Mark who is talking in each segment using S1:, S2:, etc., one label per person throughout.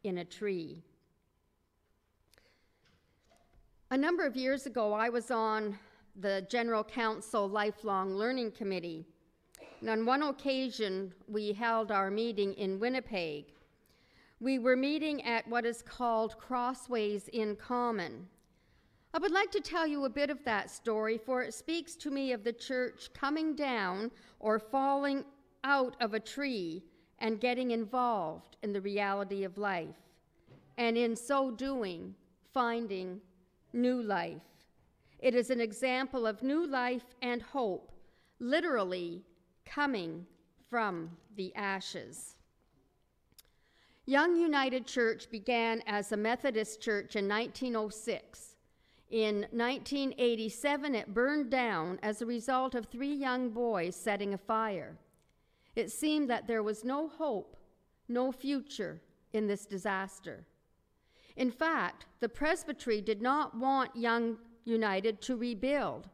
S1: in a tree. A number of years ago, I was on the General Council Lifelong Learning Committee. And on one occasion, we held our meeting in Winnipeg. We were meeting at what is called Crossways in Common. I would like to tell you a bit of that story, for it speaks to me of the church coming down or falling out of a tree and getting involved in the reality of life, and in so doing, finding new life. It is an example of new life and hope, literally coming from the ashes. Young United Church began as a Methodist church in 1906. In 1987, it burned down as a result of 3 young boys setting a fire. It seemed that there was no hope, no future in this disaster. In fact, the presbytery did not want Young United to rebuild.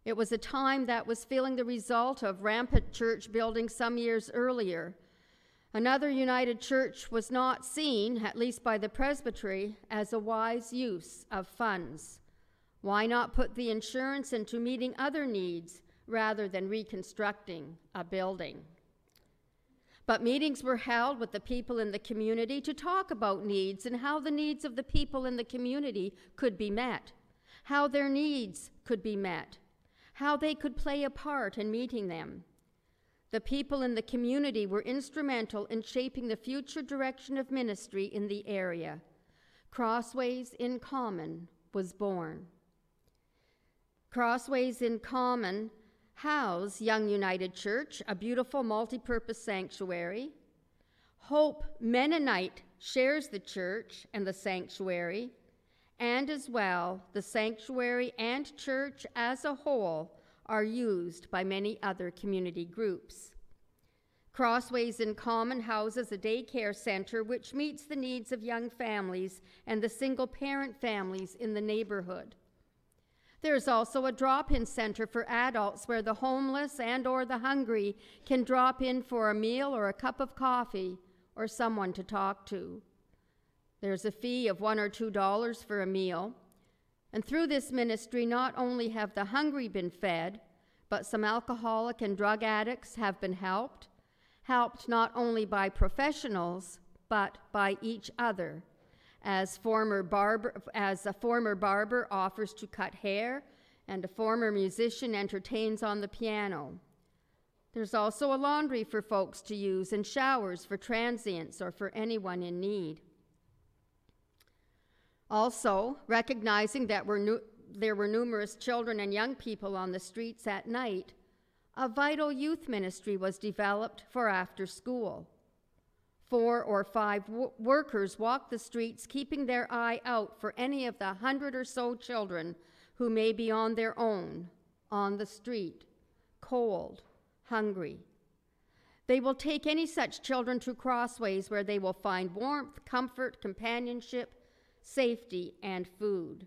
S1: It was a time that was feeling the result of rampant church building some years earlier. Another United Church was not seen, at least by the presbytery, as a wise use of funds. Why not put the insurance into meeting other needs rather than reconstructing a building? But meetings were held with the people in the community to talk about needs and how the needs of the people in the community could be met, how their needs could be met, how they could play a part in meeting them. The people in the community were instrumental in shaping the future direction of ministry in the area. Crossways in Common was born. Crossways in Common house Young United Church, a beautiful multi-purpose sanctuary. Hope Mennonite shares the church and the sanctuary, and as well, the sanctuary and church as a whole are used by many other community groups. Crossways in Common houses a daycare center which meets the needs of young families and the single-parent families in the neighborhood. There is also a drop-in center for adults where the homeless and or the hungry can drop in for a meal or a cup of coffee or someone to talk to. There's a fee of $1 or $2 for a meal. And through this ministry, not only have the hungry been fed, but some alcoholic and drug addicts have been helped not only by professionals, but by each other. As a former barber offers to cut hair, and a former musician entertains on the piano. There's also a laundry for folks to use and showers for transients or for anyone in need. Also, recognizing that there were numerous children and young people on the streets at night, a vital youth ministry was developed for after school. 4 or 5 workers walk the streets, keeping their eye out for any of the 100 or so children who may be on their own, on the street, cold, hungry. They will take any such children to Crossways where they will find warmth, comfort, companionship, safety, and food.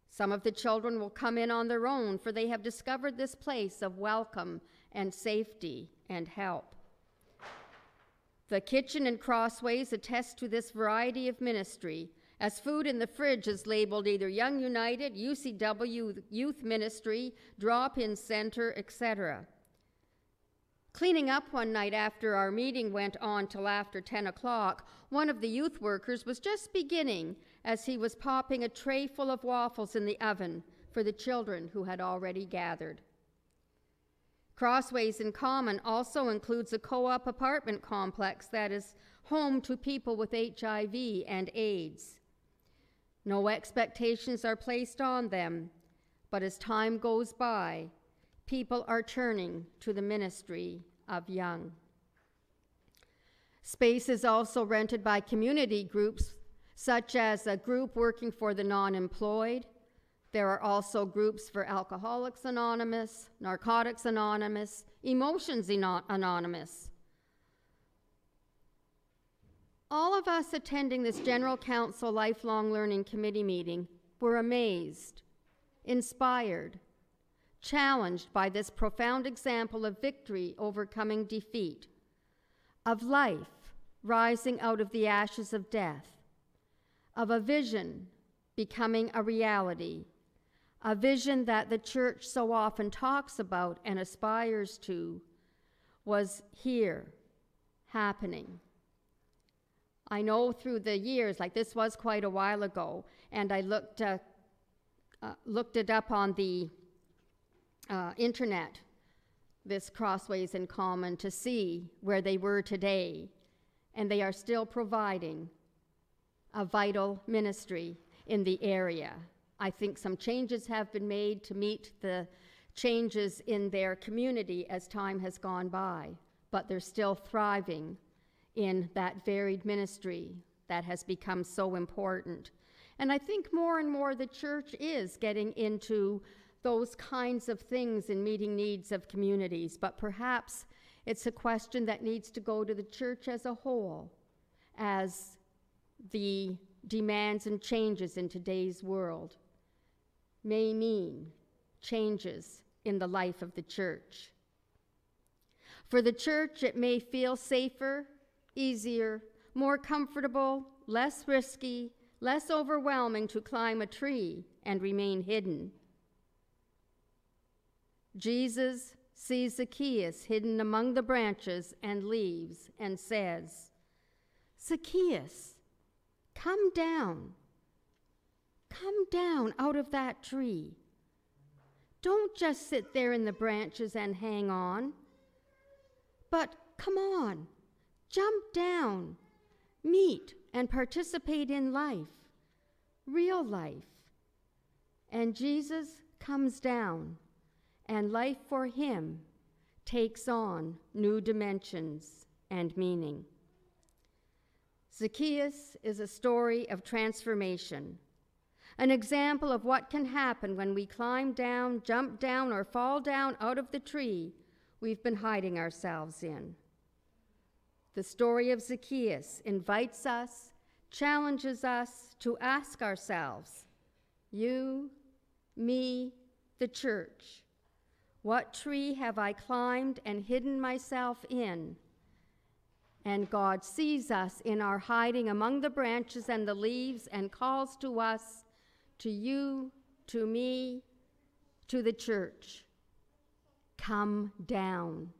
S1: Some of the children will come in on their own, for they have discovered this place of welcome and safety and help. The kitchen and Crossways attest to this variety of ministry, as food in the fridge is labeled either Young United, UCW Youth Ministry, Drop-In Center, etc. Cleaning up one night after our meeting went on till after 10 o'clock, one of the youth workers was just beginning as he was popping a tray full of waffles in the oven for the children who had already gathered. Crossways in Common also includes a co-op apartment complex that is home to people with HIV and AIDS. No expectations are placed on them, but as time goes by, people are turning to the ministry of young. Space is also rented by community groups, such as a group working for the non-employed. There are also groups for Alcoholics Anonymous, Narcotics Anonymous, Emotions Anonymous. All of us attending this General Council Lifelong Learning Committee meeting were amazed, inspired, challenged by this profound example of victory overcoming defeat, of life rising out of the ashes of death, of a vision becoming a reality, a vision that the church so often talks about and aspires to, was here, happening. I know through the years, like this was quite a while ago, and I looked it up on the internet, this Crossways in Common, to see where they were today, and they are still providing a vital ministry in the area. I think some changes have been made to meet the changes in their community as time has gone by, but they're still thriving in that varied ministry that has become so important. And I think more and more the church is getting into those kinds of things in meeting needs of communities, but perhaps it's a question that needs to go to the church as a whole, as the demands and changes in today's world may mean changes in the life of the church. For the church, it may feel safer, easier, more comfortable, less risky, less overwhelming to climb a tree and remain hidden. Jesus sees Zacchaeus hidden among the branches and leaves and says, "Zacchaeus, come down out of that tree. Don't just sit there in the branches and hang on, but come on, jump down, meet and participate in life, real life." And Jesus comes down, and life for him takes on new dimensions and meaning. Zacchaeus is a story of transformation, an example of what can happen when we climb down, jump down, or fall down out of the tree we've been hiding ourselves in. The story of Zacchaeus invites us, challenges us to ask ourselves, you, me, the church, what tree have I climbed and hidden myself in? And God sees us in our hiding among the branches and the leaves and calls to us, to you, to me, to the church. Come down.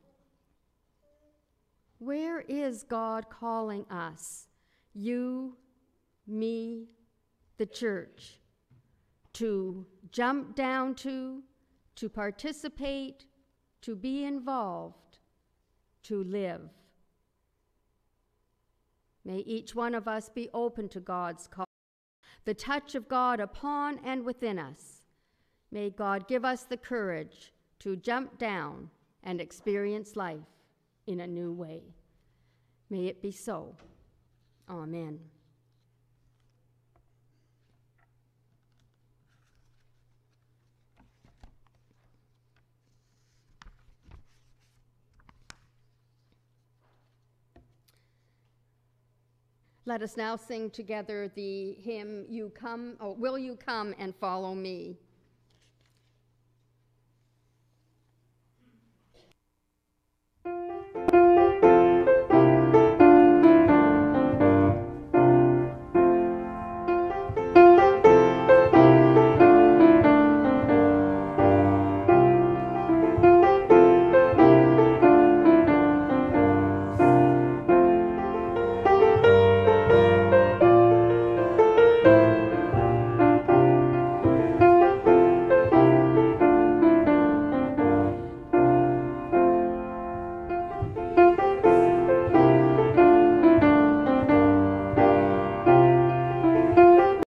S1: Where is God calling us? You, me, the church. To jump down to participate, to be involved, to live. May each one of us be open to God's call, the touch of God upon and within us. May God give us the courage to jump down and experience life in a new way. May it be so. Amen. Let us now sing together the hymn, Will You Come and Follow Me?